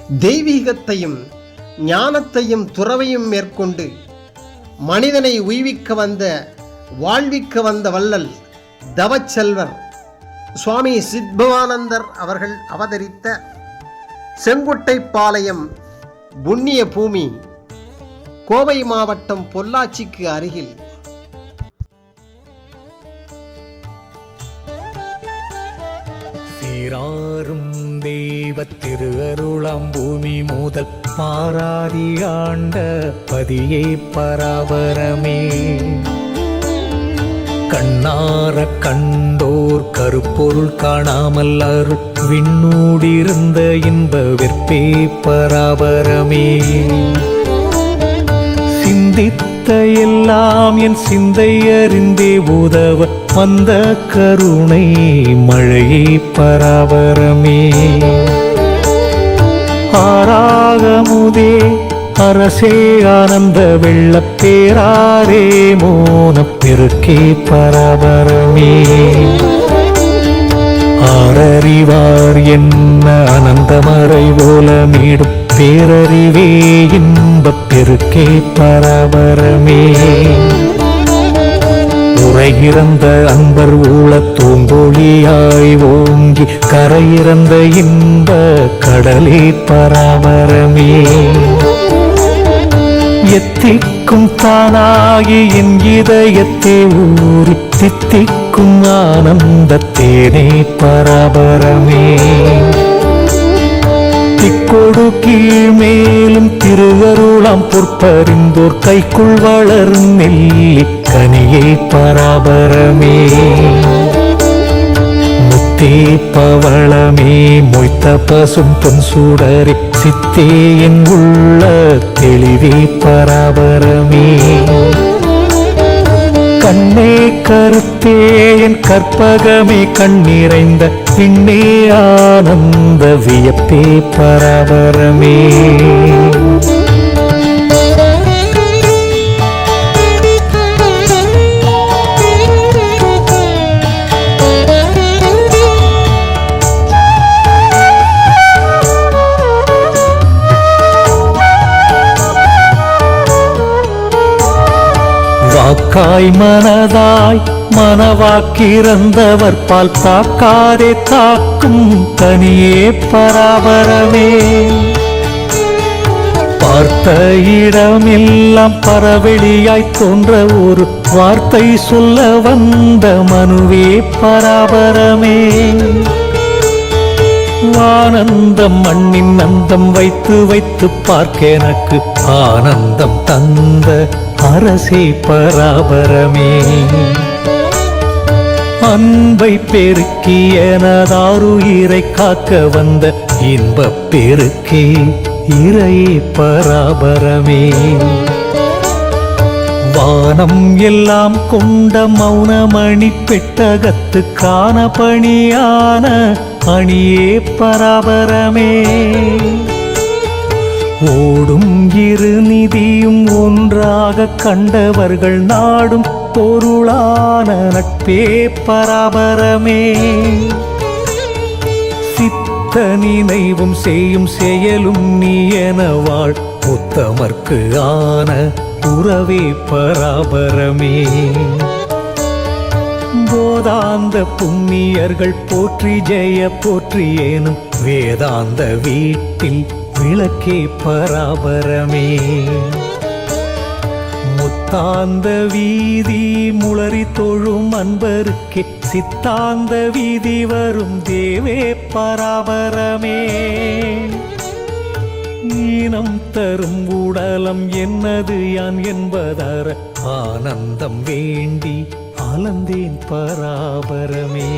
தெய்வீகத்தையும் ஞானத்தையும் துறவையும் மேற்கொண்டு மனிதனை வாழ்விக்க வந்த வள்ளல் தவச்செல்வர் சுவாமி சித்பவானந்தர் அவர்கள் அவதரித்த செங்குட்டைப்பாளையம் புண்ணிய பூமி கோவை மாவட்டம் பொள்ளாச்சிக்கு அருகில். சீராரும் தெய்வ திருஅருளாம் பூமி முதல் மாறாதி ஆண்ட பதியே பராபரமே. கண்ணார கண்டோர் கருப்பொருள் காணாமல் அருள் விண்ணூடிருந்த இன்ப வெற்பே பராபரமே. சிந்தித்த எல்லாம் என் சிந்தை அறிந்தே உதவ வந்த கருணை மழையே பராபரமே. ஆராகமுதே அரசே ஆனந்த வெள்ளப்பேராரே மோன பெருக்கே பராபரமே. ஆரறிவார் என்ன அனந்தமறை போலமீடும் பேரறிவே இன்பப் பெருக்கே பராபரமே. உரையிறந்த அன்பர் ஊழ தூங்கொழியாய் ஓங்கி கரையிறந்த இன்ப கடலே பராபரமே. எத்திக்கும் தானாகி என் இதயத்தை ஊறி தித்திக்கும் ஆனந்த தேனே பராபரமே. திக்கொடு கீழ் மேலும் திருவருளாம் பொற்பறிந்தோர் கைக்குள் வளரும் நெல்லி கனியே பராபரமே. முத்தே பவளமே மொய்த்த பசும் பொன் சூடரே சித்தே என் உள்ள தெளிவே பராபரமே. கண்ணே கருத்தே என் கற்பகமே கண்ணிறைந்த பின்னே ஆனந்த வியப்பே பராபரமே. வாக்காய் மனதாய் மனவாக்கிறந்தவர் பால் தாக்காதே தாக்கும் தனியே பராபரமே. பார்த்த இடமெல்லாம் பரவெளியாய் தோன்ற ஒரு வார்த்தை சொல்ல வந்த மனுவே பராபரமே. ஆனந்தம் மண்ணின் அந்தம் வைத்து வைத்து பார்க்க எனக்கு ஆனந்தம் தந்த அரசே பராபரமே. அன்பை பெருக்கி எனதாருயிரை காக்க வந்த இன்பப் பெருக்கே இறையே பராபரமே. வானம் எல்லாம் கொண்ட மௌனமணி பெட்டகத்து காண பணியான அணியே பராபரமே. ஓடும் இரு நிதியும் ஒன்றாக கண்டவர்கள் நாடும் பொருளான நட்பே பராபரமே. சித்த நினைவும் செய்யும் செயலும் நீ என வாழ் உத்தமர்க்கு ஆன உறவே பராபரமே. போதாந்த புண்ணியர்கள் போற்றி ஜெய போற்றி ஏனும் வேதாந்த வீட்டில் விளக்கே பராபரமே. முத்தாந்த வீதி முளறி தொழும் அன்பருக்கே சித்தாந்த வீதி வரும் தேவே பராபரமே. ஈனம் தரும் உடலம் என்னது யான் என்பதற ஆனந்தம் வேண்டி அலந்தேன் பராபரமே.